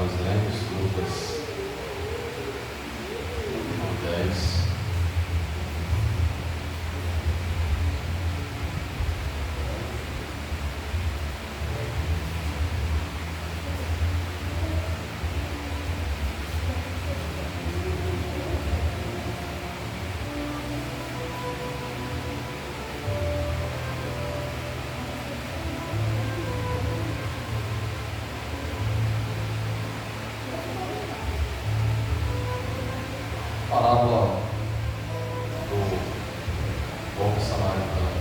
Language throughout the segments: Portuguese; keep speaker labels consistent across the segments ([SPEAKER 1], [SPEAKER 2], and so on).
[SPEAKER 1] nós lemos Lucas 10. Parábola do bom samaritano.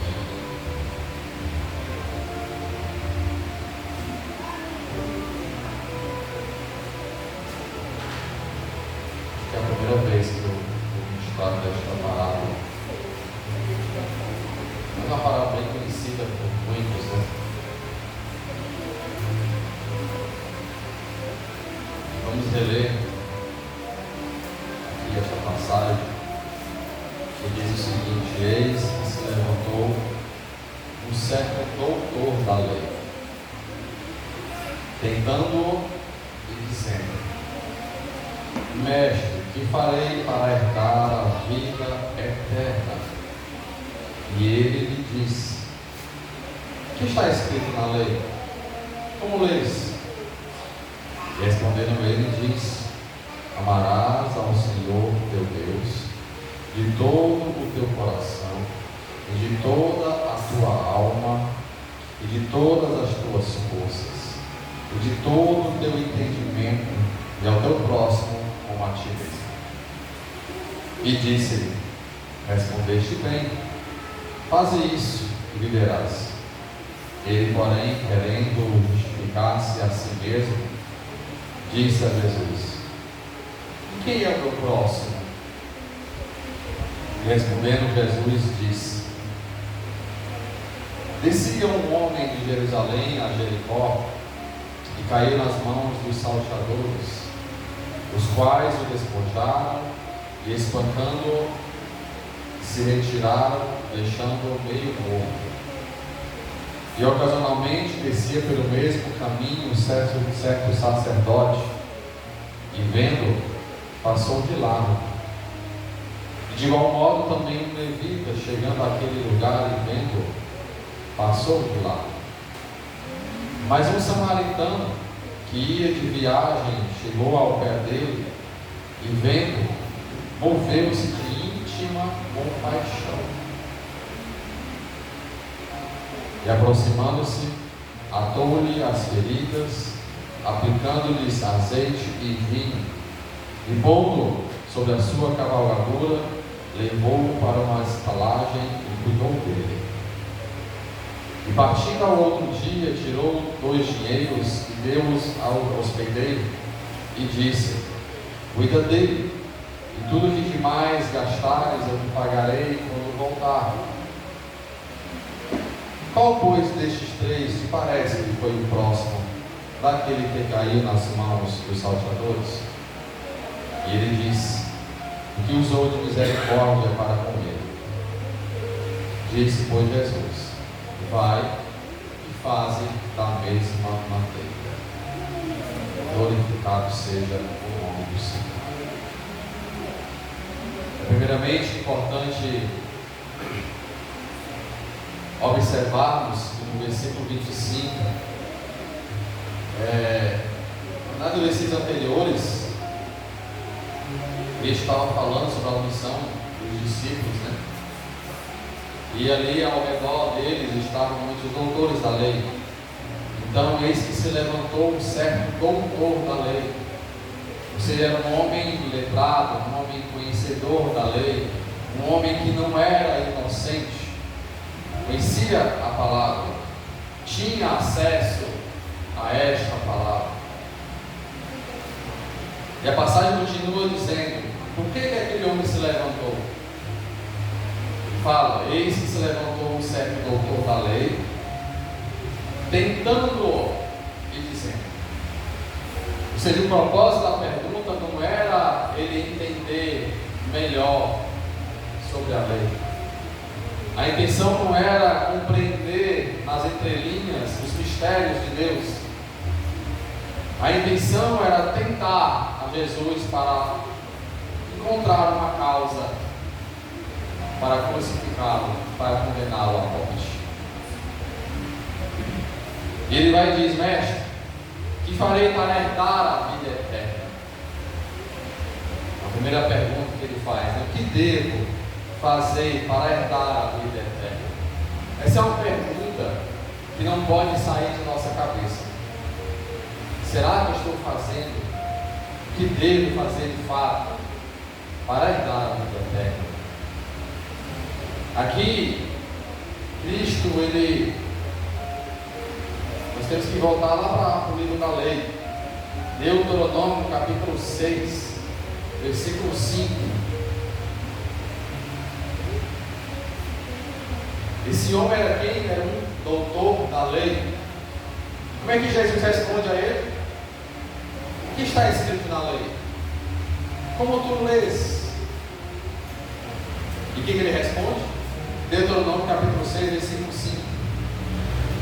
[SPEAKER 1] É a primeira vez que eu vou ministrar desta parábola. É uma parábola bem conhecida por muitos, né? Vamos reler esta passagem, que diz o seguinte: eis que se levantou um certo doutor da lei, tentando-o e dizendo: Mestre, que farei para herdar a vida eterna? E ele lhe disse: que está escrito na lei? Como lês? E respondendo ele, disse: amarás ao Senhor teu Deus de todo o teu coração, e de toda a tua alma, e de todas as tuas forças, e de todo o teu entendimento, e ao teu próximo como a ti mesmo. E disse-lhe: respondeste bem, faze isso e viverás. Ele, porém, querendo justificar-se a si mesmo, disse a Jesus: quem é o meu próximo? E respondendo, Jesus disse: descia um homem de Jerusalém a Jericó e caiu nas mãos dos salteadores, os quais o despojaram e, espancando-o, se retiraram, deixando-o meio morto. E ocasionalmente descia pelo mesmo caminho certo sacerdote, e vendo, passou de largo. E de igual modo também um levita, chegando àquele lugar e vendo, passou de largo. Mas um samaritano que ia de viagem chegou ao pé dele e vendo, moveu-se de íntima compaixão. E aproximando-se, atou-lhe as feridas, aplicando-lhes azeite e vinho, e pondo sobre a sua cavalgadura, levou-o para uma estalagem e cuidou dele. E partindo ao outro dia, tirou 2 dinheiros e deu-os ao hospedeiro, e disse: cuida dele, e tudo que demais gastares eu te pagarei quando voltar. Qual, pois, destes 3 te parece que foi o próximo daquele que caiu nas mãos dos salteadores? E ele disse: o que usou de misericórdia para com ele. Disse, pois, Jesus: vai e faze da mesma maneira. Glorificado seja o nome do Senhor. Primeiramente, é importante observarmos que no versículo 25, nos versículos anteriores, ele estava falando sobre a missão dos discípulos, né? E ali ao redor deles estavam muitos doutores da lei. Então, eis que se levantou um certo doutor da lei. Ou seja, era um homem letrado, um homem conhecedor da lei, um homem que não era inocente, conhecia a palavra, tinha acesso a esta palavra. E a passagem continua dizendo: por que aquele homem se levantou? Fala: eis que se levantou um certo doutor da lei, tentando-o e dizendo. Ou seja, o propósito da pergunta não era ele entender melhor sobre a lei. A intenção não era compreender nas entrelinhas os mistérios de Deus. A intenção era tentar a Jesus para encontrar uma causa para crucificá-lo, para condená-lo à morte. E ele vai e diz: mestre, que farei para herdar a vida eterna? A primeira pergunta que ele faz é: o que devo fazer para herdar a vida eterna? Essa é uma pergunta que não pode sair de nossa cabeça. Será que eu estou fazendo o que devo fazer de fato para herdar a vida eterna? Aqui, Cristo, nós temos que voltar lá para o livro da lei, Deuteronômio capítulo 6, versículo 5. Esse homem era quem? Era um doutor da lei. Como é que Jesus responde a ele? O que está escrito na lei? Como tu lês? E o que ele responde? Deuteronômio capítulo 6, versículo 5.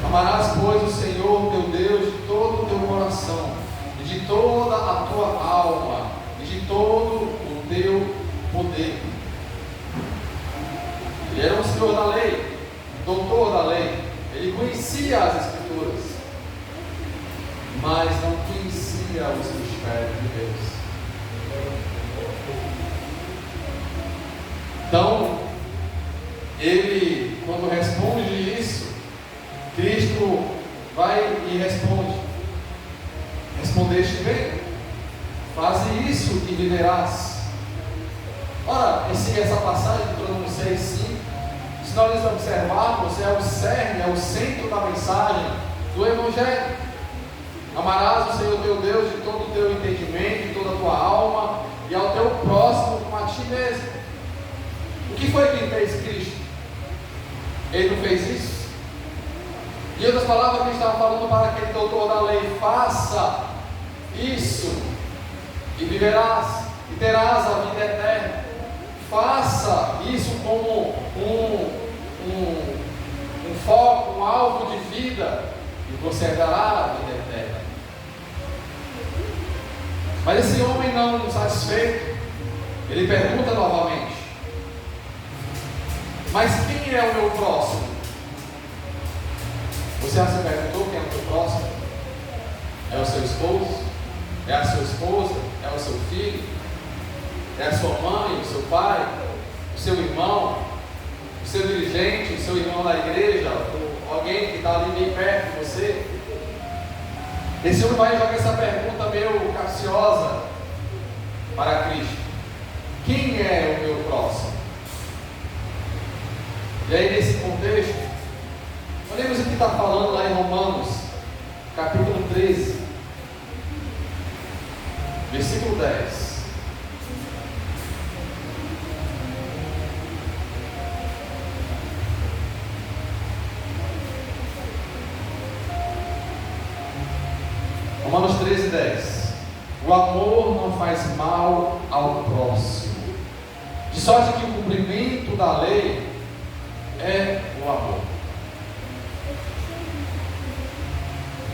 [SPEAKER 1] Amarás, pois, o Senhor teu Deus de todo o teu coração, e de toda a tua alma, e de todo o teu poder. Ele era um senhor da lei, um doutor da lei. Ele conhecia as Escrituras, mas não conhecia os mistérios de Deus. Então, ele, quando responde isso, Cristo vai e responde: respondeste bem, faze isso e viverás. Ora, essa passagem de Deuteronômio 6, 5, se nós observarmos, é o cerne, é o centro da mensagem do Evangelho. Amarás o Senhor teu Deus de todo o teu entendimento, de toda a tua alma, e ao teu próximo como a ti mesmo. O que foi que fez Cristo? Ele não fez isso? Em outras palavras, ele estava falando para aquele doutor da lei: faça isso e viverás, e terás a vida eterna. Faça isso como um foco, um alvo de vida, e você herdará a vida eterna. Mas esse homem, não satisfeito, ele pergunta novamente: mas quem é o meu próximo? Você já se perguntou quem é o teu próximo? É o seu esposo? É a sua esposa? É o seu filho? É a sua mãe, o seu pai? O seu irmão? O seu dirigente? O seu irmão da igreja? Ou alguém que está ali bem perto de você? Esse homem vai jogar essa pergunta meio capciosa para Cristo: quem é o meu próximo? E aí, nesse contexto, olhemos o que está falando lá em Romanos, capítulo 13, versículo 10. Romanos 13, 10. O amor não faz mal ao próximo, de sorte que o cumprimento da lei é o amor.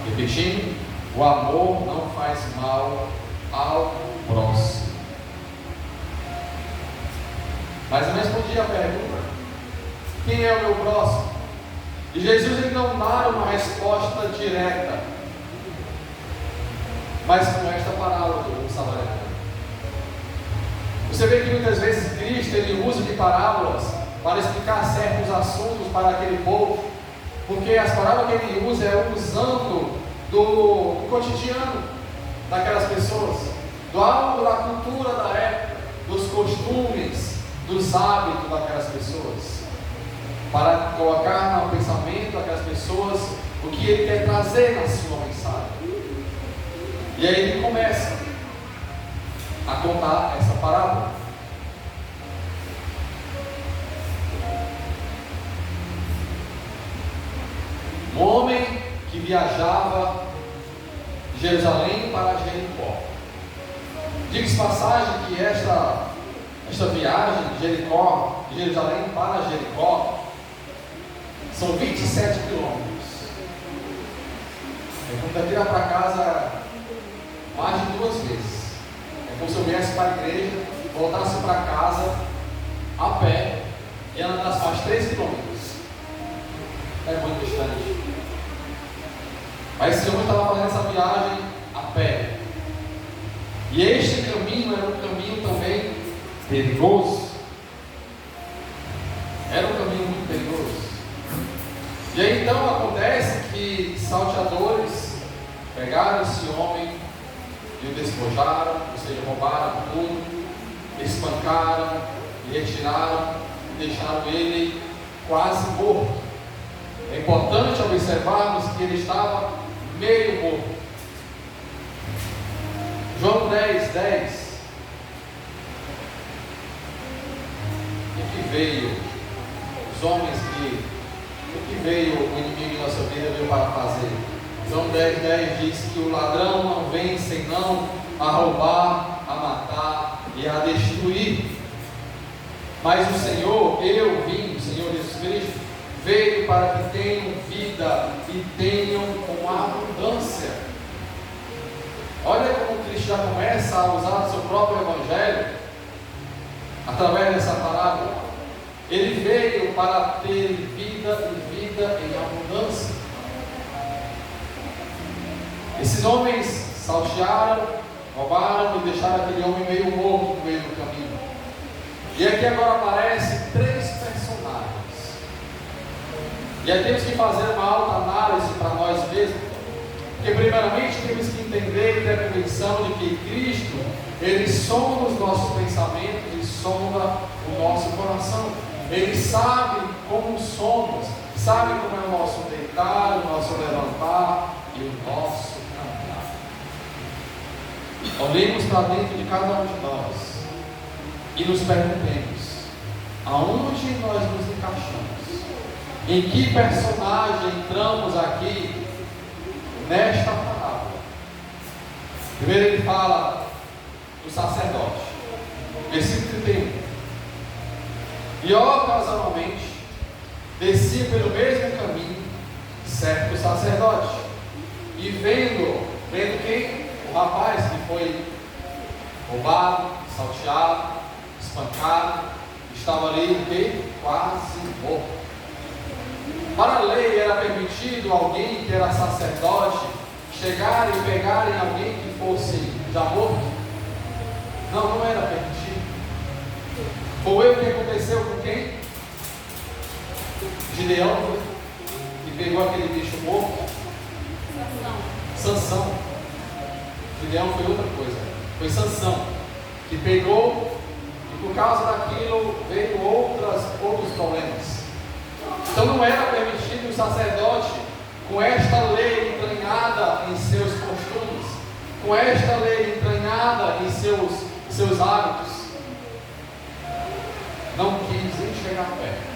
[SPEAKER 1] Repetindo: o amor não faz mal ao próximo. Mas eu respondi a pergunta: quem é o meu próximo? E Jesus, ele não dá uma resposta direta, mas com esta parábola do samaritano. Você vê que muitas vezes Cristo, ele usa de parábolas para explicar certos assuntos para aquele povo, porque as palavras que ele usa é usando do cotidiano daquelas pessoas, do algo da cultura da época, dos costumes, dos hábitos daquelas pessoas, para colocar no pensamento daquelas pessoas o que ele quer trazer na sua mensagem. E aí ele começa a contar essa parábola. Um homem que viajava de Jerusalém para Jericó. Diga-se passagem que esta viagem de Jerusalém para Jericó, são 27 quilômetros. Quando daqui lá para casa mais de 2 vezes. É como se eu viesse para a igreja, voltasse para casa a pé e andasse mais 3 quilômetros. É muito distante. Mas esse homem estava fazendo essa viagem a pé. E este caminho era um caminho também perigoso. Era um caminho muito perigoso. E aí então acontece que salteadores pegaram esse homem e o despojaram, ou seja, roubaram tudo, espancaram, e retiraram e deixaram ele quase morto. É importante observarmos que ele estava meio morto. João 10:10. O que veio? Os homens o que veio o inimigo em nossa vida veio para fazer? João 10:10 diz que o ladrão não vem senão a roubar, a matar e a destruir. Mas o Senhor, o Senhor Jesus Cristo, veio para que tenham vida e tenham com abundância. Olha como Cristo já começa a usar o seu próprio Evangelho através dessa parábola. Ele veio para ter vida e vida em abundância. Esses homens saltearam, roubaram e deixaram aquele homem meio morto no meio do caminho. E aqui agora aparecem 3 personagens. E aí temos que fazer uma autoanálise para nós mesmos. Porque primeiramente temos que entender e ter a convicção de que Cristo, Ele sonda os nossos pensamentos e sonda o nosso coração. Ele sabe como somos, sabe como é o nosso deitar, o nosso levantar e o nosso caminhar. Olhemos para dentro de cada um de nós e nos perguntemos: aonde nós nos encaixamos? Em que personagem entramos aqui nesta parábola? Primeiro ele fala do sacerdote, versículo 31. E ocasionalmente descia pelo mesmo caminho certo sacerdote, e vendo quem? O rapaz que foi roubado, salteado, espancado, estava ali o quê? Quase morto. Para a lei era permitido alguém que era sacerdote chegar e pegar em alguém que fosse já morto? Não era permitido. Foi o que aconteceu com quem? Gideão, que pegou aquele bicho morto. Sansão. Gideão foi outra coisa. Foi Sansão, que pegou e por causa daquilo veio outros problemas. Então não era permitido o sacerdote, com esta lei entranhada em seus costumes, com esta lei entranhada em seus hábitos, não quis nem chegar perto.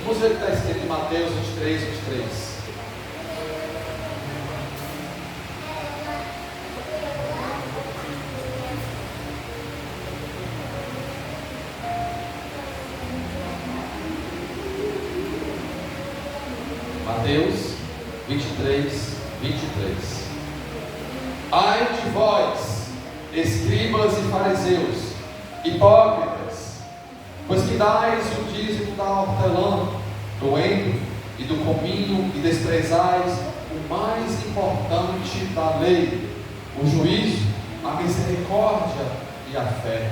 [SPEAKER 1] Vamos ver o que está escrito em Mateus 23:23. Mateus 23:23. Ai de vós, escribas e fariseus, hipócritas, pois que dais o dízimo da hortelã, do endro e do cominho, e desprezais o mais importante da lei, o juízo, a misericórdia e a fé.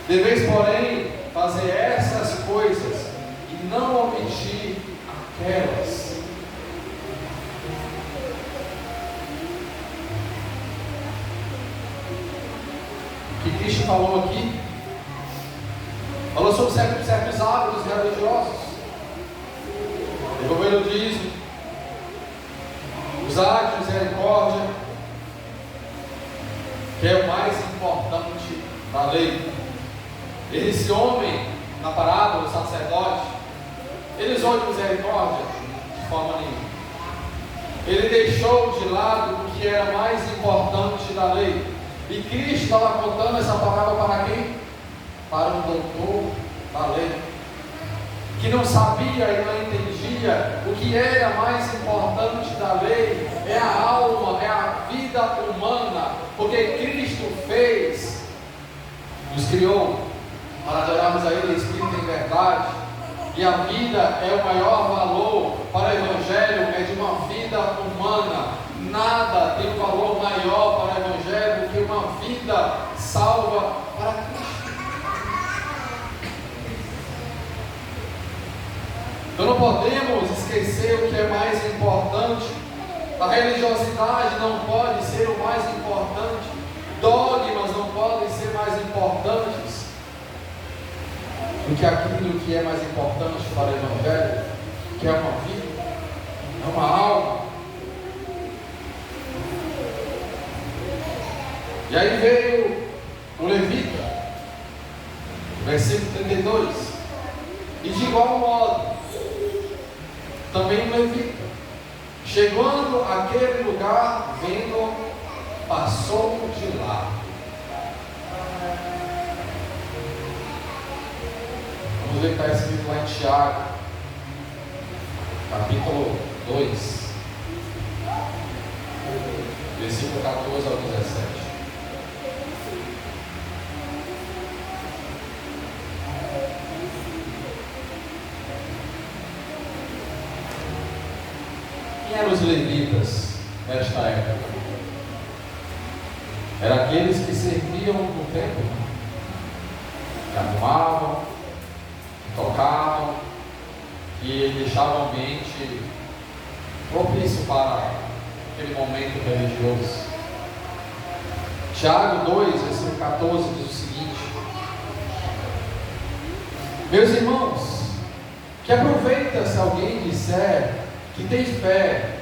[SPEAKER 1] Deveis, porém, fazer essas coisas e não omitir aquelas. O que Cristo falou aqui? Falou sobre certos hábitos religiosos. Devolver o dízimo, usar de misericórdia, que é o mais importante da lei. Esse homem, na parábola, o sacerdote, ele usou de misericórdia de forma nenhuma. Ele deixou de lado o que era mais importante da lei. E Cristo estava contando essa palavra para quem? Para um doutor da lei, que não sabia e não entendia o que era mais importante da lei, é a alma, é a vida humana, porque Cristo nos criou para adorarmos a Ele em espírito e em verdade, e a vida é o maior valor para o Evangelho, é de uma vida humana. Nada tem um valor maior para o Evangelho do que uma vida salva para Cristo. Então não podemos esquecer o que é mais importante. A religiosidade não pode ser o mais importante. Dogmas não podem ser mais importantes do que aquilo que é mais importante para o Evangelho, que é uma vida, é uma alma. E aí veio o Levita, versículo 32, e de igual modo, também o Levita, chegando àquele lugar, vendo, passou de lá. Vamos ver o que está escrito lá em Tiago, capítulo 2, versículo 14 ao 17. Quem eram os levitas nesta época? Eram aqueles que serviam no templo, que arrumavam, que tocavam, que deixavam o ambiente propício para aquele momento religioso. Tiago 2, versículo 14 diz o seguinte: meus irmãos, que aproveita se alguém disser que tem fé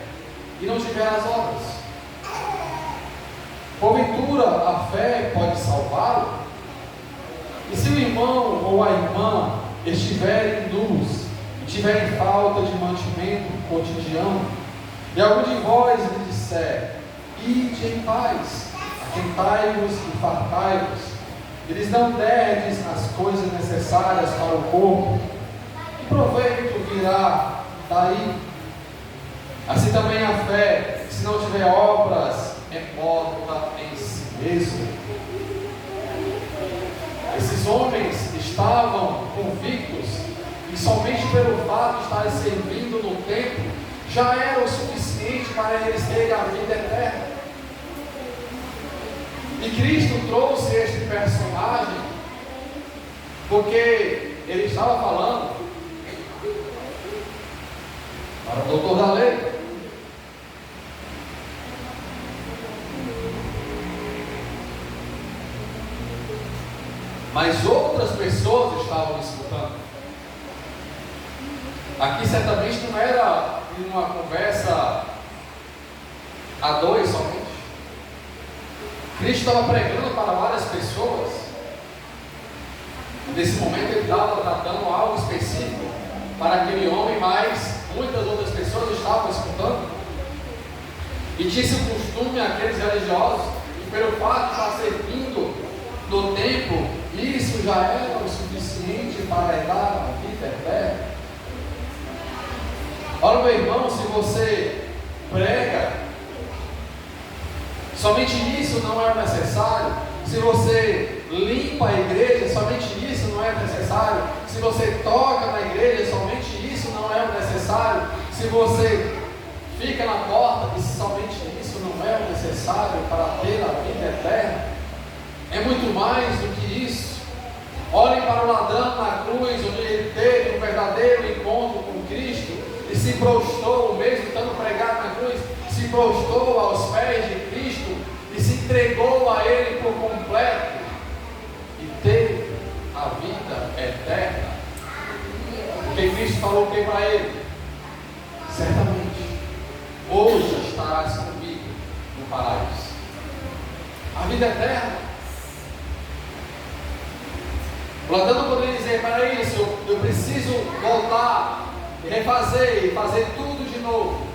[SPEAKER 1] e não tiver as obras? Porventura a fé pode salvá-lo? E se o irmão ou a irmã estiverem nus e tiverem falta de mantimento cotidiano, e algum de vós lhe disser: ide em paz, aquentai-vos e fartai-vos, e lhes não derdes as coisas necessárias para o corpo, que proveito virá daí? Assim também a fé, se não tiver obras, é morta em si mesmo. Esses homens estavam convictos e somente pelo fato de estarem servindo no templo já era o suficiente para eles terem a vida eterna. E Cristo trouxe este personagem porque ele estava falando para o doutor da lei. Mas outras pessoas estavam escutando. Aqui certamente não era uma conversa a dois somente. Cristo estava pregando para várias pessoas. Nesse momento ele estava tratando algo específico para aquele homem, mas muitas outras pessoas estavam escutando. E tinha-se o costume, aqueles religiosos, que pelo fato de estar servindo no templo, isso já era o suficiente para herdar a vida eterna. Olha, meu irmão, se você prega, somente isso não é necessário. Se você limpa a igreja, somente isso não é necessário. Se você toca na igreja, somente isso não é necessário. Se você fica na porta, somente isso não é necessário para ter a vida eterna. É muito mais do que isso. Olhem para o ladrão na cruz, onde ele teve um verdadeiro encontro com Cristo e se prostrou, mesmo estando pregado na cruz, se prostrou aos pés de Cristo e se entregou a Ele por completo e teve a vida eterna. Porque Cristo falou o que para ele? Certamente, hoje estarás comigo no paraíso. A vida eterna. O ladrão poderia dizer: para isso eu preciso voltar e refazer e fazer tudo de novo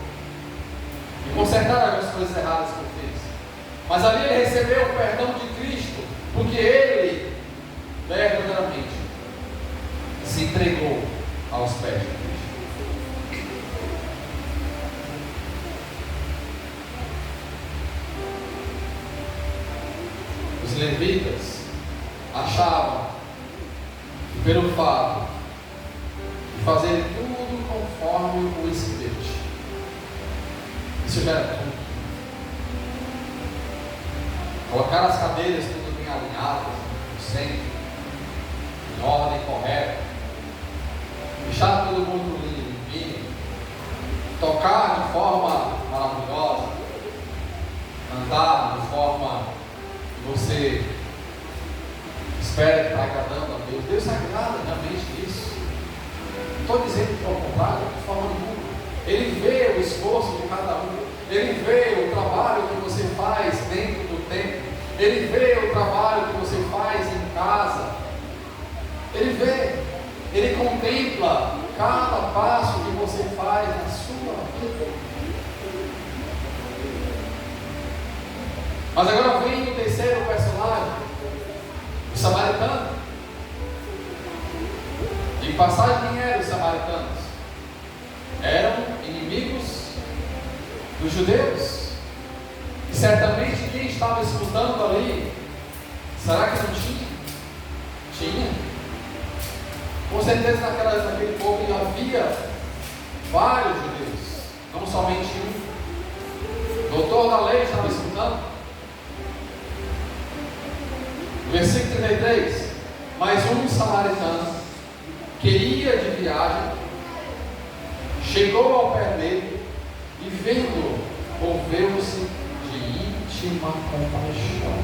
[SPEAKER 1] e consertar algumas coisas erradas que eu fiz. Mas ali ele recebeu o perdão de Cristo, porque ele verdadeiramente se entregou aos pés de Cristo. Os levitas achavam que, pelo fato de fazer tudo conforme o Espírito, isso já era tudo. Colocar as cadeiras tudo bem alinhadas, no centro, em ordem correta, deixar tudo muito limpinho, tocar de forma maravilhosa, andar de forma que você espera que está agradando a Deus. Deus se agrada realmente disso. Não estou dizendo que é o contrário, de forma nenhuma. Ele vê o esforço de cada um. Ele vê o trabalho que você faz dentro do templo. Ele vê o trabalho que você faz em casa. Ele vê, ele contempla cada passo que você faz na sua vida. Mas agora vem o terceiro personagem, o samaritano. De passagem, quem eram os samaritanos? Eram inimigos dos judeus. E certamente quem estava escutando ali, será que não tinha? Tinha. Com certeza naquele povo havia vários judeus, não somente um. O doutor da lei estava escutando. Versículo 33. Mas um samaritano que ia de viagem chegou ao pé dele e, vendo, moveu-se de íntima compaixão.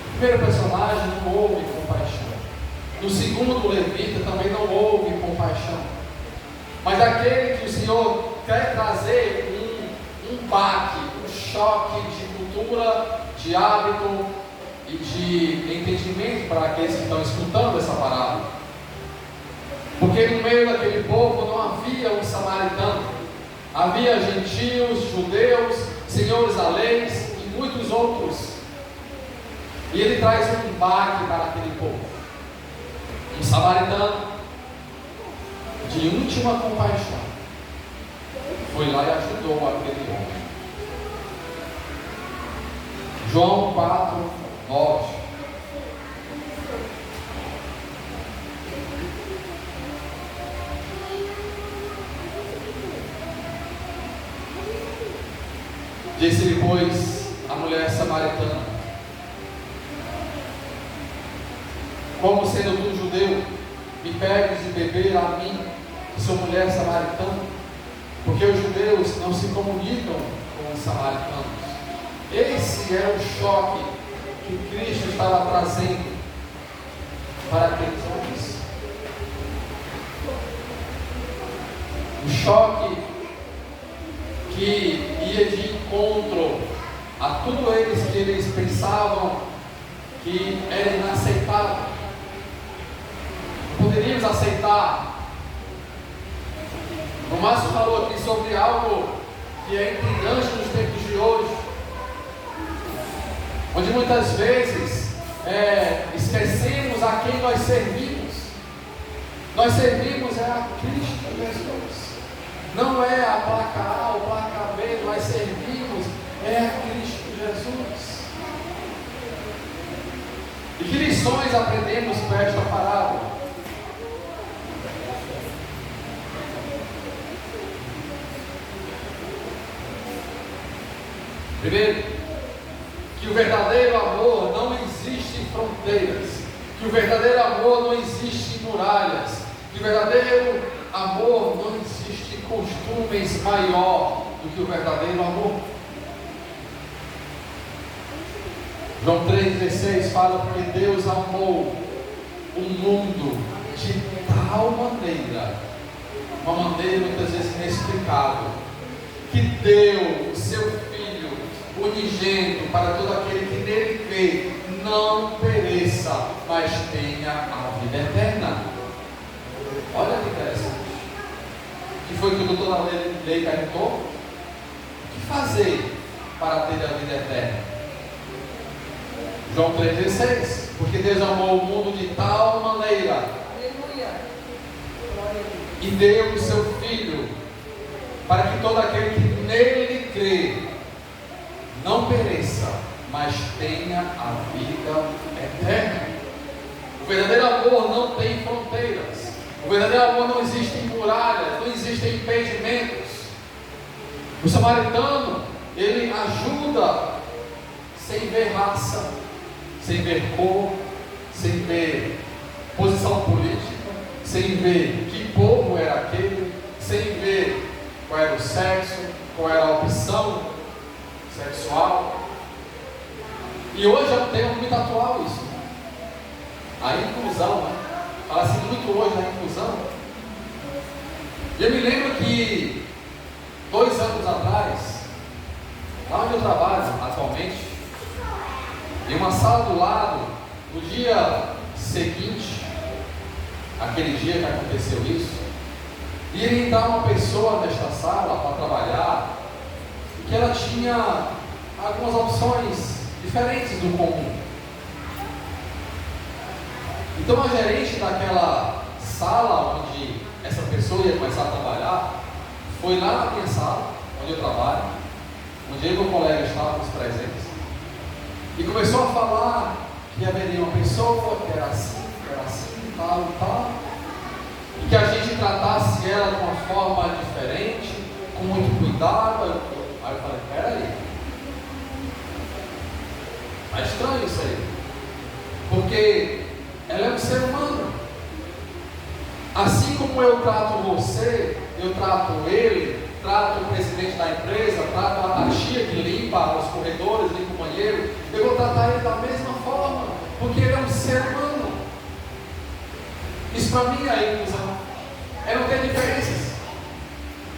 [SPEAKER 1] O primeiro personagem não houve compaixão. No segundo, o levita, também não houve compaixão. Mas aquele que o Senhor quer trazer um baque, um choque de cultura, de hábito e de entendimento para aqueles que estão escutando essa palavra. Porque no meio daquele povo não havia um samaritano, havia gentios, judeus, senhores da lei e muitos outros. E ele traz um baque para aquele povo. Um samaritano de íntima compaixão foi lá e ajudou aquele homem. João 4, 9. Disse-lhe, pois, a mulher samaritana: como sendo tu judeu, me pedes de beber a mim, que sou mulher samaritana? Porque os judeus não se comunicam com os samaritanos. Esse era o choque que Cristo estava trazendo para aqueles homens. O choque que ia de encontro a tudo que eles pensavam que era inaceitável. Não poderíamos aceitar. O Márcio falou aqui sobre algo que é intrigante nos tempos de hoje, onde muitas vezes esquecemos a quem nós servimos. Nós servimos a Cristo Jesus. Não é a placa A ou placa B, nós servimos a Cristo Jesus. E que lições aprendemos com esta parábola? Primeiro, que o verdadeiro amor não existe em fronteiras, que o verdadeiro amor não existe em muralhas, que o verdadeiro amor não existe em costumes maior do que o verdadeiro amor. João 3,16 fala: porque Deus amou o mundo de tal maneira, uma maneira muitas vezes inexplicável, que deu o seu Filho unigênito para todo aquele que nele crê, não pereça, mas tenha a vida eterna. Olha que interessante. Que foi que o doutor da lei perguntou? O que fazer para ter a vida eterna? João 3,16. Porque Deus amou o mundo de tal maneira.
[SPEAKER 2] Aleluia.
[SPEAKER 1] e deu o seu Filho, para que todo aquele que nele crê não pereça, mas tenha a vida eterna. O verdadeiro amor não tem fronteiras. O verdadeiro amor não existe em muralhas, não existem impedimentos. O samaritano, ele ajuda sem ver raça, sem ver cor, sem ver posição política, sem ver que povo era aquele, sem ver qual era o sexo, qual era a opção sexual. E hoje é um termo muito atual isso. A inclusão, né? Fala-se muito hoje na inclusão. E eu me lembro que 2 anos atrás, lá onde eu trabalho atualmente, em uma sala do lado, no dia seguinte, aquele dia que aconteceu isso, ia entrar uma pessoa nesta sala para trabalhar, e que ela tinha algumas opções diferentes do comum. Então a gerente daquela sala onde essa pessoa ia começar a trabalhar, foi lá na minha sala, onde eu trabalho, onde eu e meu colega estávamos presentes, e começou a falar que haveria uma pessoa que era assim, tal, e que a gente tratasse ela de uma forma diferente, com muito cuidado. Aí eu falei, peraí, é estranho isso aí, porque ela é um ser humano. Assim como eu trato você, eu trato ele, trato o presidente da empresa, trato a tia que limpa os corredores, limpa o banheiro, eu vou tratar ele da mesma forma, porque ele é um ser humano. Isso para mim é inclusão, é não ter diferenças.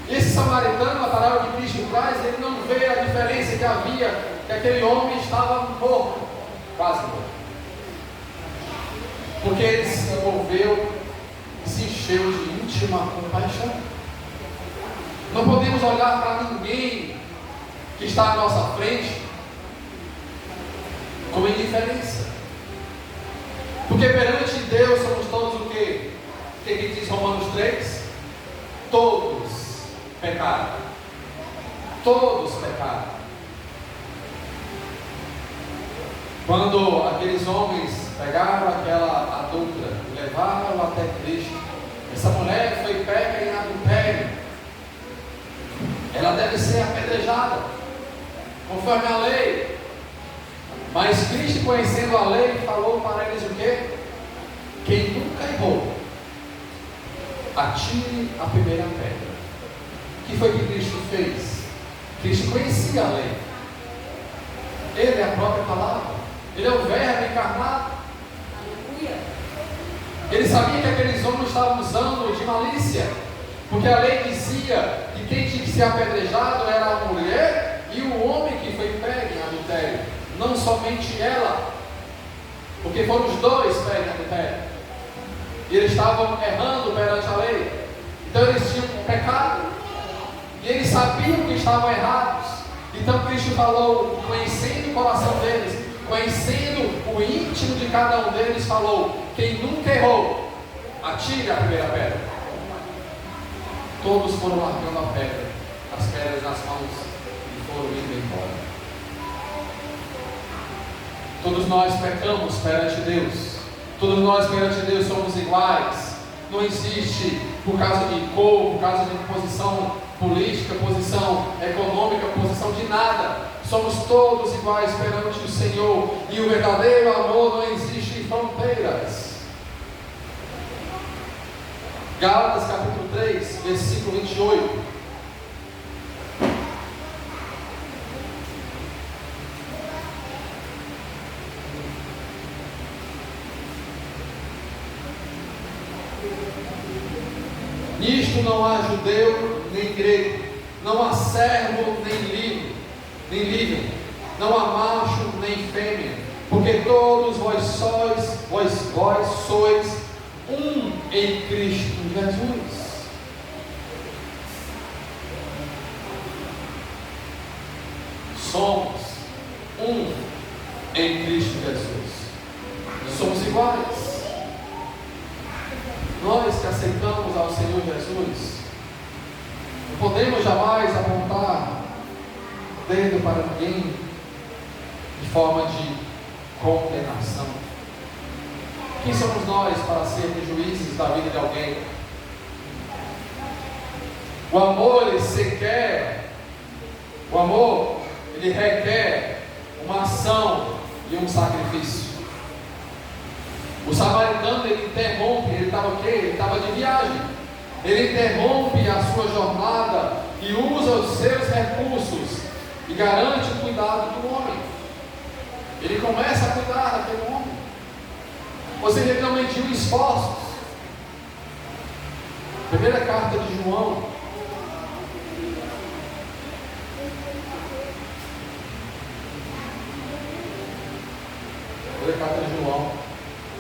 [SPEAKER 1] E esse samaritano, a palavra que Cristo traz, ele não vê a diferença que havia, que aquele homem estava morto, quase morto, porque ele se envolveu e se encheu de íntima compaixão. Não podemos olhar para ninguém que está à nossa frente com indiferença, porque perante Deus somos todos o quê? O que diz Romanos 3? Todos pecaram. Todos pecaram. Quando aqueles homens pegaram aquela adúltera e levaram até Cristo, essa mulher foi pega em adultério, ela deve ser apedrejada, conforme a lei. Mas Cristo, conhecendo a lei, falou para eles o quê? Quem nunca errou, atire a primeira pedra. O que foi que Cristo fez? Cristo conhecia a lei. Ele é a própria palavra. Ele é o verbo encarnado. Ele sabia que aqueles homens estavam usando de malícia, porque a lei dizia que quem tinha que ser apedrejado era a mulher e o homem que foi pego em adultério, não somente ela, porque foram os dois pegos em adultério, e eles estavam errando perante a lei. Então eles tinham pecado, e eles sabiam que estavam errados. Então Cristo falou, conhecendo o coração deles, conhecendo o íntimo de cada um deles, falou: quem nunca errou, atire a primeira pedra. Todos foram largando a pedra, as pedras nas mãos, e foram indo embora. Todos nós pecamos perante Deus. Todos nós perante Deus somos iguais. Não existe por causa de cor, por causa de posição política, posição econômica, posição de nada. Somos todos iguais perante o Senhor. E o verdadeiro amor não existe em fronteiras. Gálatas capítulo 3, versículo 28. Nisto não há judeu nem grego, não há servo nem livre, não há macho nem fêmea, porque todos vós sois um em Cristo Jesus. Somos um em Cristo Jesus. Somos iguais. Nós que aceitamos ao Senhor Jesus, não podemos jamais apontar o dedo para ninguém de forma de condenação. Quem somos nós para sermos juízes da vida de alguém? O amor, ele requer uma ação e um sacrifício. O samaritano, ele interrompe, ele estava o quê? Ele estava de viagem. Ele interrompe a sua jornada e usa os seus recursos e garante o cuidado do homem. Ele começa a cuidar daquele homem. Ou seja, ele não mediu esforços. Primeira carta de João,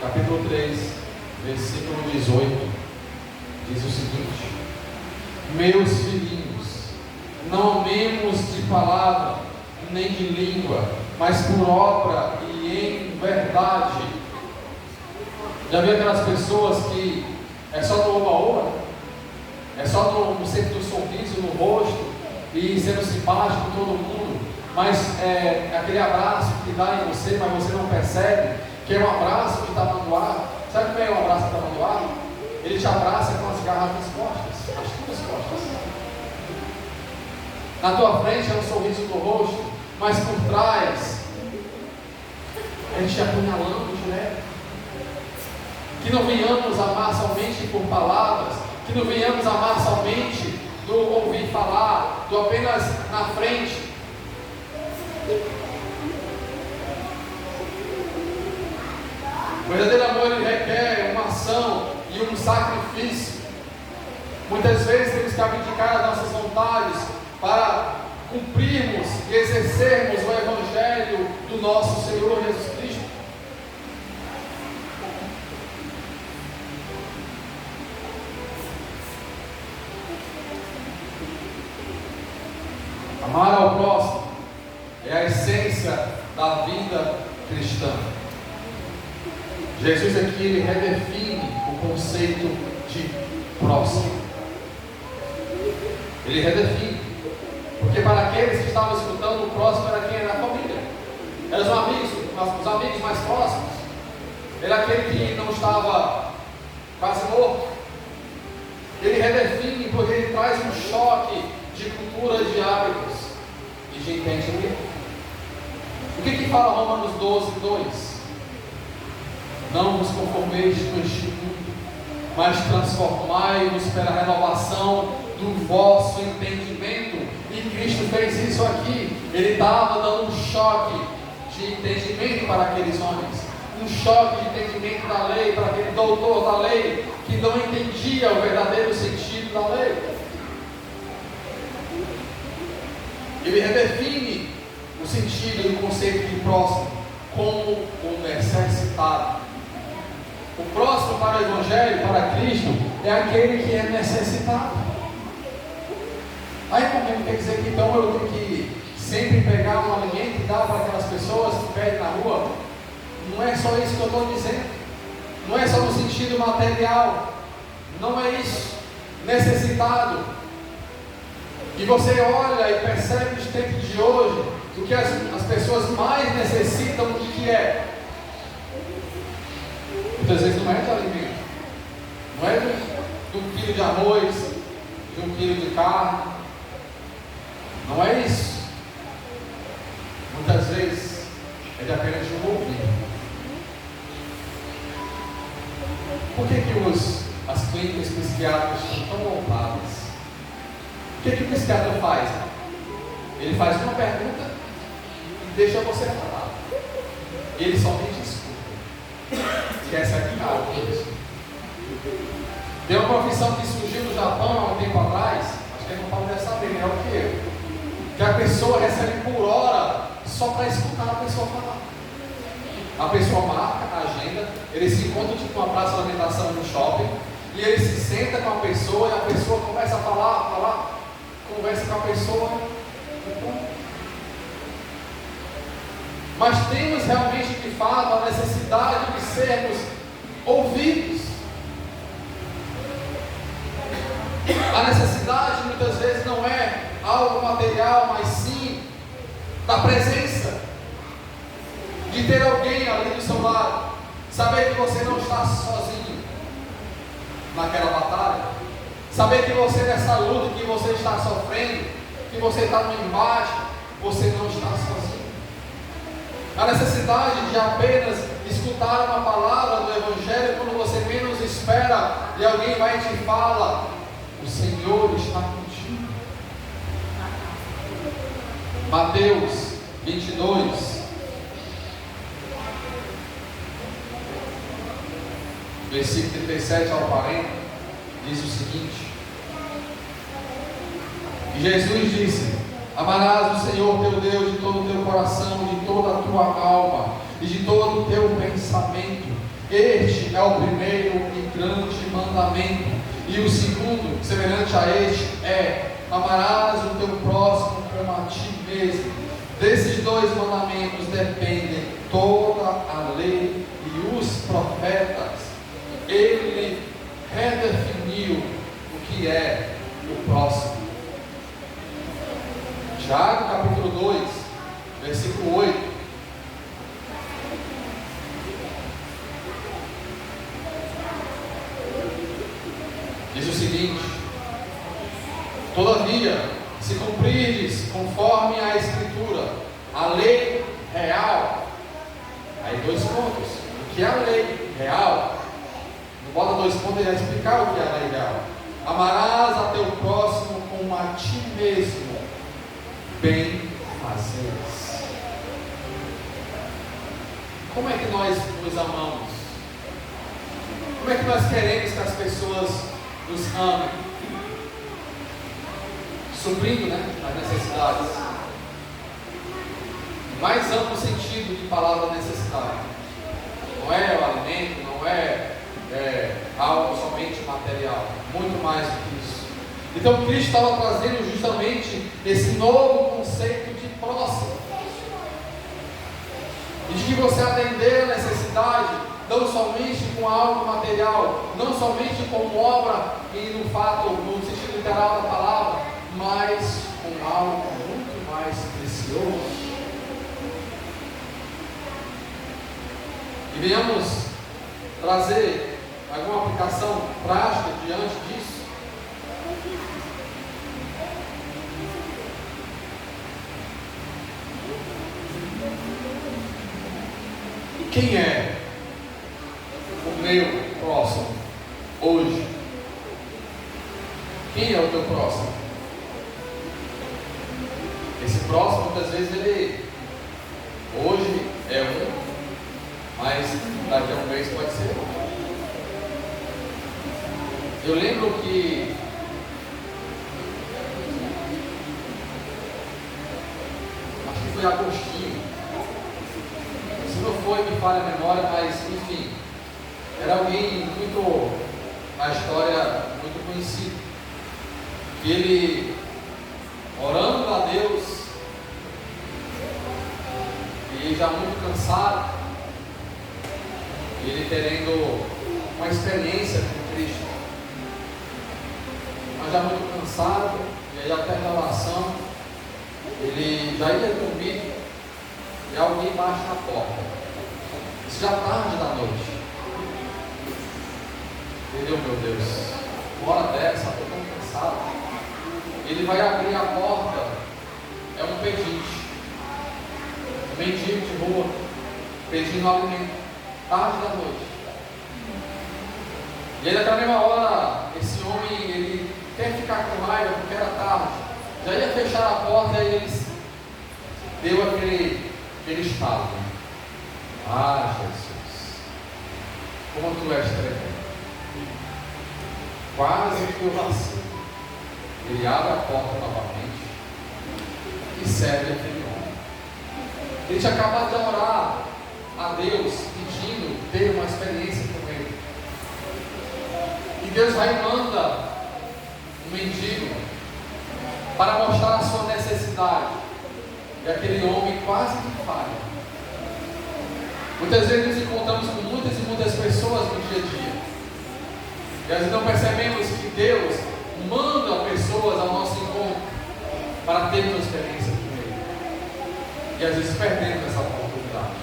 [SPEAKER 1] capítulo 3, versículo 18, diz o seguinte: meus filhinhos, não amemos de palavra, nem de língua, mas por obra e em verdade. Já viu aquelas pessoas que é só no oba-oba? É só no centro do sorriso, no rosto, e sendo simpático com todo mundo, mas é aquele abraço que dá em você, mas você não percebe que é um abraço que está mandoado. Sabe como é um abraço que está mandoado? Ele te abraça com as garras nas costas, as tuas costas. Na tua frente é um sorriso no rosto, mas por trás ele te apunhalando direto. Que não venhamos amar somente por palavras, que não venhamos amar somente do ouvir falar, do apenas na frente. O verdadeiro amor, ele requer uma ação e um sacrifício. Muitas vezes temos que abdicar as nossas vontades para cumprirmos e exercermos o Evangelho do nosso Senhor Jesus Cristo. Amar ao próximo é a essência da vida cristã. Jesus aqui, ele redefine o conceito de próximo. Ele redefine. Porque para aqueles que estavam escutando, o próximo era quem? Era a família. Eram os amigos mais próximos. Era aquele que não estava quase morto. Ele redefine porque ele traz um choque de cultura, de hábitos e de entendimento. O que fala Romanos 12, 2? Não vos conformeis com este mundo, mas transformai-vos pela renovação do vosso entendimento. E Cristo fez isso aqui. Ele estava dando um choque de entendimento para aqueles homens, um choque de entendimento da lei para aquele doutor da lei que não entendia o verdadeiro sentido da lei. Ele redefine o sentido e o conceito de próximo como o necessitado. O próximo para o Evangelho, para Cristo, é aquele que é necessitado. Aí comigo quer dizer que então eu tenho que sempre pegar um alimento e dar para aquelas pessoas que pedem na rua? Não é só isso que eu estou dizendo. Não é só no sentido material. Não é isso. Necessitado. E você olha e percebe nos tempos de hoje o que as pessoas mais necessitam, o que é? Muitas vezes não é de alimento, não é de 1 quilo de arroz, de 1 quilo de carne, não é isso. Muitas vezes é de apenas de um ouvido. Por que as clínicas psiquiátricas estão tão lotadas? O que o psiquiatra faz? Ele faz uma pergunta e deixa você falar. Ele somente escuta. Esquece aqui cara por isso. Tem uma profissão que surgiu no Japão há um tempo atrás, acho que não pode saber melhor que eu, que a pessoa recebe por hora só para escutar a pessoa falar. A pessoa marca a agenda, ele se encontra tipo uma praça de alimentação no shopping, e ele se senta com a pessoa e a pessoa começa a falar, conversa com a pessoa. Mas temos realmente de fato a necessidade de sermos ouvidos. A necessidade muitas vezes não é algo material, mas sim da presença, de ter alguém ali do seu lado, saber que você não está sozinho naquela batalha, saber que você nessa luta que você está sofrendo, que você está no embate, você não está sozinho. A necessidade de apenas escutar uma palavra do Evangelho quando você menos espera e alguém vai e te fala: o Senhor está contigo. Mateus 22, versículo 37 ao 40, diz o seguinte: e Jesus disse: amarás o Senhor teu Deus de todo o teu coração, de toda a tua alma e de todo o teu pensamento. Este é o primeiro e grande mandamento. E o segundo, semelhante a este, é: amarás o teu próximo como a ti mesmo. Desses dois mandamentos dependem toda a lei e os profetas. Ele redefiniu o que é o próximo. Tiago capítulo 2, versículo 8. Diz o seguinte: todavia, se cumprirdes conforme a Escritura, a lei real, aí 2 pontos, o que é a lei real? Não bota 2 pontos e vai explicar o que é a lei real. Amarás a teu próximo como a ti mesmo, bem fazeres. Como é que nós nos amamos? Como é que nós queremos que as pessoas nos amem? Suprindo, as necessidades. Mais amplo sentido de palavra necessidade. Não é o alimento, não é algo somente material. Muito mais do que isso. Então Cristo estava trazendo justamente esse novo conceito de próximo. E de que você atender a necessidade, não somente com algo material, não somente com obra e no fato, no sentido literal da palavra, mas com algo muito mais precioso. E venhamos trazer alguma aplicação prática diante disso. Quem é o meu próximo hoje? Quem é o teu próximo? Esse próximo, muitas vezes, ele hoje é um, mas daqui a um mês pode ser outro. Eu lembro que acho que foi Agostinho. Se não foi, me falha a memória, mas enfim, era alguém muito, na história, muito conhecido, que ele, orando a Deus, e já muito cansado, ele querendo uma experiência com Cristo, mas já muito cansado, e aí até na oração, ele já ia dormir, e alguém bate na porta. Isso já tarde da noite. Entendeu, meu Deus? Uma hora dessa, estou tão cansado. Ele vai abrir a porta. É um pedinte. Um mendigo de rua, pedindo alimento. Tarde da noite. E aí naquela mesma hora, esse homem, ele quer ficar com raiva porque era tarde. Já ia fechar a porta e ele deu aquele estado. Ah, Jesus, como tu és tremendo. Quase que eu vacilo. Ele abre a porta novamente e serve aquele homem. Ele tinha acabado de orar a Deus, pedindo ter uma experiência com Ele. E Deus vai e manda um mendigo para mostrar a sua necessidade. E aquele homem quase que falha. Muitas vezes nos encontramos com muitas e muitas pessoas no dia a dia. E às vezes não percebemos que Deus, manda pessoas ao nosso encontro para termos uma experiência com Ele. E às vezes perdemos essa oportunidade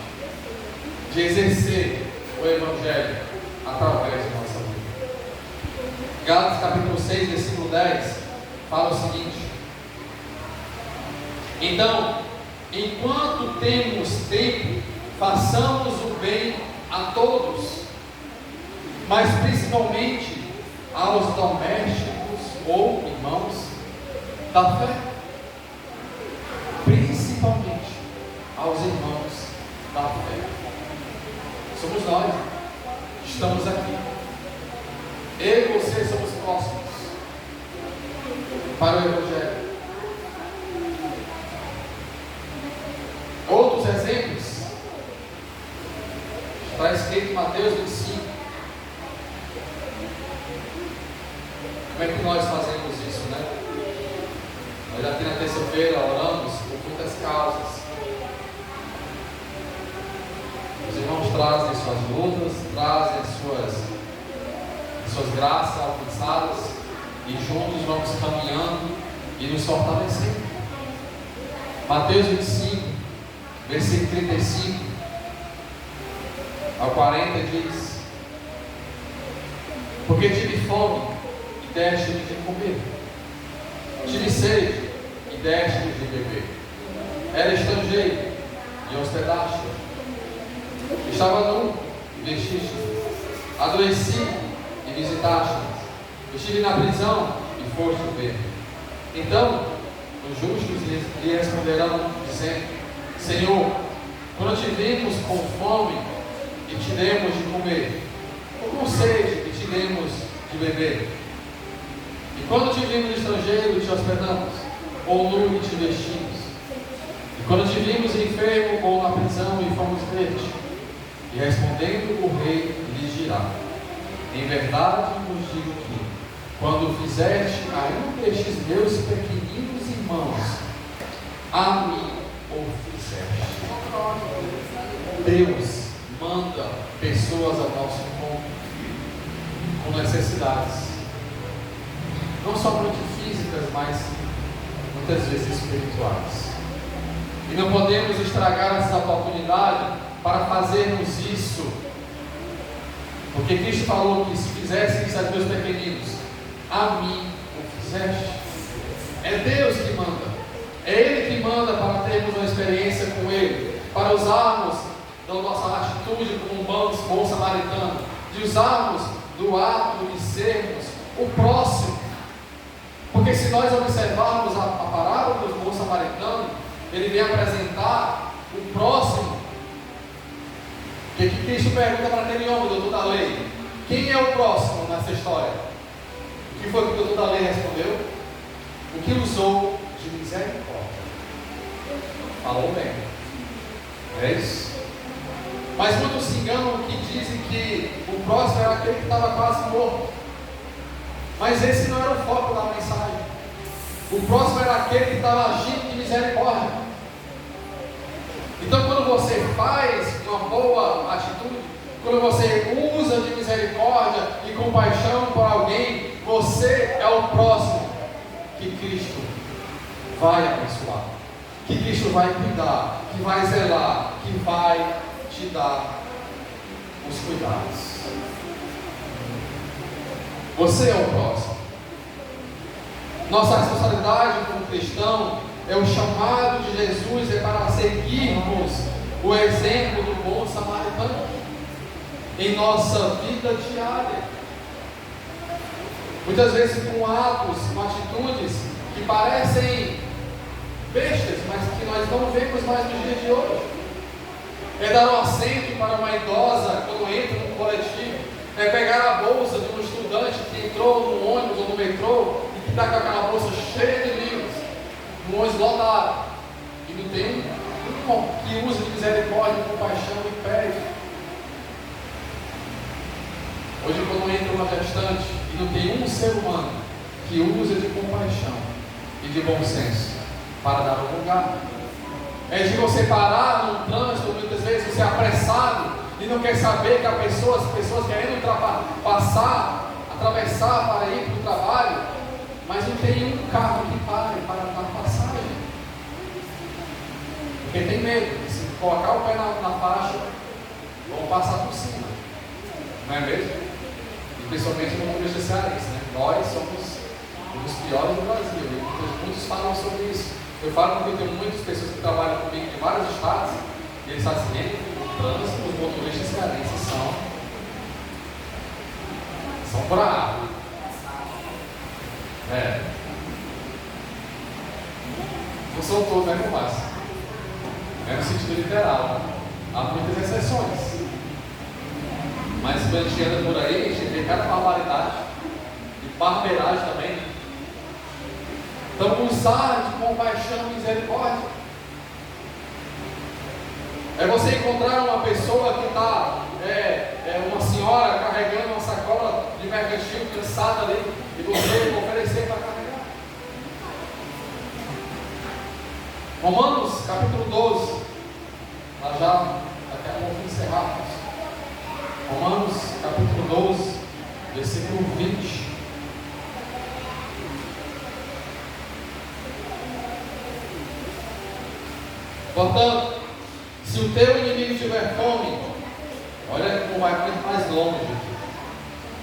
[SPEAKER 1] de exercer o Evangelho através de nossa vida. Gálatas capítulo 6, versículo 10 fala o seguinte: então, enquanto temos tempo, façamos o bem a todos, mas principalmente aos domésticos ou irmãos da fé. Principalmente aos irmãos da fé. Somos nós, estamos aqui. Eu e você somos próximos para o Evangelho. Outros exemplos está escrito em Mateus 25. Como é que nós fazemos isso, né? Nós aqui na terça-feira oramos por muitas causas. Os irmãos trazem suas lutas, trazem suas graças alcançadas, e juntos vamos caminhando e nos fortalecendo. Mateus 25, versículo 35 ao 40 diz: porque tive fome e deste-me de comer, tive sede e deste-me de beber, era estrangeiro e hospedaste, estava nu e vestiste, adoeci e visitaste, estive na prisão e foste ver. Então os justos lhe responderão, dizendo: Senhor, quando te vimos com fome e te demos de comer, ou com sede e te demos de beber? E quando te vimos estrangeiro e te hospedamos, ou nu e te vestimos? E quando te vimos enfermo ou na prisão e fomos ver-te? E respondendo o rei lhes dirá: em verdade vos digo que, quando fizeste a um destes meus pequeninos irmãos, a mim o fizeste. Deus manda pessoas ao nosso encontro com necessidades, não somente físicas, mas muitas vezes espirituais. E não podemos estragar essa oportunidade para fazermos isso, porque Cristo falou que se fizesse isso aos meus pequeninos, a mim o fizeste. É Deus que manda, é Ele que manda para termos uma experiência com Ele, para usarmos da nossa atitude como um bom samaritano, de usarmos do ato de sermos o próximo. Porque se nós observarmos a parábola do bom samaritano, ele vem apresentar o próximo. O que Cristo pergunta para aquele homem, doutor da lei: quem é o próximo nessa história? O que foi que o doutor da lei respondeu? O que usou de misericórdia. Falou bem. É isso? Mas muitos se enganam que dizem que o próximo era aquele que estava quase morto. Mas esse não era o foco da mensagem. O próximo era aquele que estava agindo de misericórdia. Então, quando você faz uma boa atitude, quando você usa de misericórdia e compaixão por alguém, você é o próximo que Cristo vai abençoar, que Cristo vai cuidar, que vai zelar, que vai te dar os cuidados. Você é o próximo. Nossa responsabilidade como cristão é o chamado de Jesus, é para seguirmos o exemplo do bom samaritano em nossa vida diária. Muitas vezes com atos, com atitudes que parecem bestas, mas que nós não vemos mais nos dias de hoje. É dar um assento para uma idosa quando entra no coletivo, é pegar a bolsa de um estudante que entrou no ônibus ou no metrô e que está com aquela bolsa cheia de livros, no ônibus lotado, e não tem um que usa de misericórdia, compaixão e pede. Hoje, quando entra uma gestante e não tem um ser humano que usa de compaixão e de bom senso para dar um lugar, é de você parar no trânsito, muitas vezes você é apressado e não quer saber que as pessoas querendo atravessar para ir para o trabalho, mas não tem um carro que pare para dar passagem. Porque tem medo, que se colocar o pé na faixa, vão passar por cima. Não é mesmo? E principalmente no mundo cearense, né? Nós somos um dos piores do Brasil. E muitos falam sobre isso. Eu falo porque eu tenho muitas pessoas que trabalham comigo de vários estados, e eles falam assim, o trânsito, os motoristas cearenses são bravos. Não são todos, né, Tomás? É no sentido literal. Há muitas exceções. Mas quando a gente anda por aí, a gente vê cada barbaridade e barbeiragem também. Então, usar de compaixão e misericórdia. É você encontrar uma pessoa que está, uma senhora carregando uma sacola de mercantil cansada ali, e você oferecer para carregar. Romanos capítulo 12. Nós já daqui a pouco encerramos. Romanos capítulo 12, versículo 20. Portanto, se o teu inimigo tiver fome, olha como vai muito mais longe.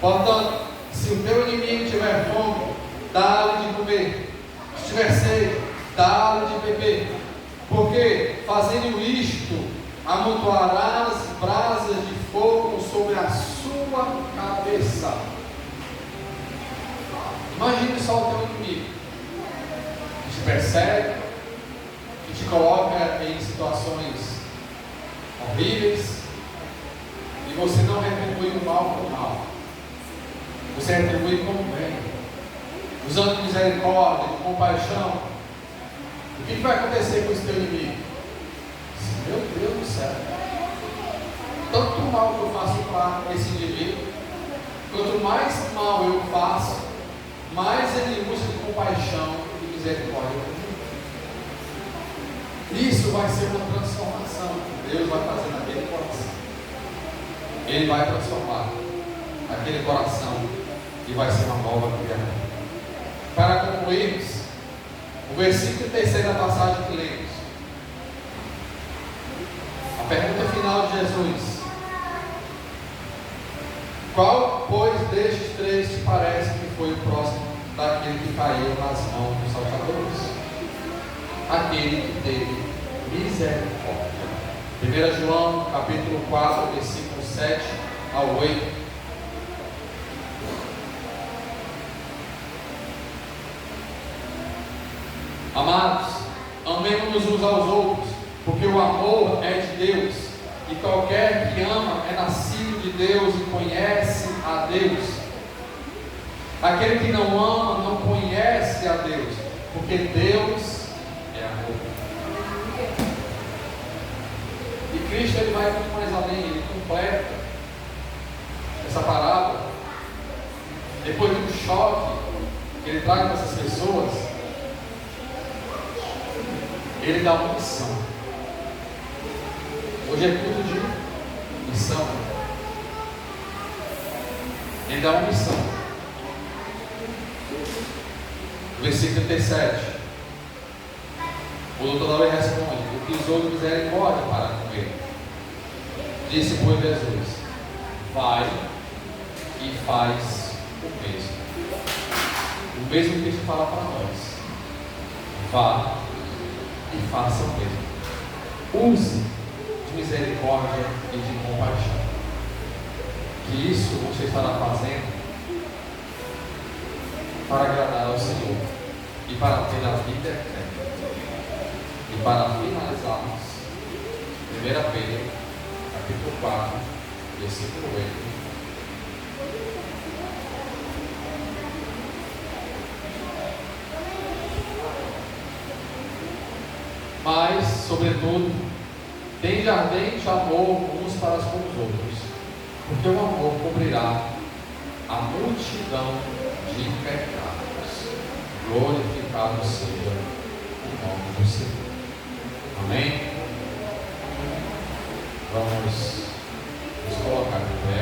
[SPEAKER 1] Portanto, se o teu inimigo tiver fome, dá-lhe de comer. Se tiver sede, dá-lhe de beber. Porque, fazendo isto, amontoarás brasas de fogo sobre a sua cabeça. Imagine só o teu inimigo, que te persegue, que te coloca em situações horríveis, e você não retribui o mal com o mal, você retribui com o bem, usando misericórdia, compaixão. O que vai acontecer com esse teu inimigo? Meu Deus do céu, tanto mal que eu faço para esse indivíduo, quanto mais mal eu faço, mais ele usa de compaixão e misericórdia comigo. Isso vai ser uma transformação que Deus vai fazer naquele coração. Ele vai transformar aquele coração e vai ser uma nova criatura. Para concluirmos, o versículo 3 da passagem que lemos, a pergunta final de Jesus: qual, pois, destes três te parece que foi o próximo daquele que caiu nas mãos dos salteadores? Aquele que teve misericórdia. 1 João capítulo 4, versículo 7 ao 8. Amados, amemos-nos uns aos outros, porque o amor é de Deus, e qualquer que ama é nascido de Deus e conhece a Deus. Aquele que não ama não conhece a Deus, porque Deus é amor. E Cristo, ele vai muito mais além, ele completa essa parábola. Depois do choque que ele traz para essas pessoas, ele dá uma missão. Hoje é culto de missão. Ele dá uma missão. Versículo 37. O doutor responde: o que usou de misericórdia para com ele. Disse, pois, Jesus: vai e faz o mesmo. O mesmo que Cristo fala para nós. Vá e faça o mesmo. Use de misericórdia e de compaixão. Que isso você estará fazendo para agradar ao Senhor e para ter a vida eterna. E para finalizarmos, 1 Pedro capítulo 4, versículo 8. Mas, sobretudo, tende ardente amor uns para com os outros, porque o amor cobrirá a multidão de pecados. Glorificado seja o nome do Senhor. Amém? Vamos nos colocar de pé.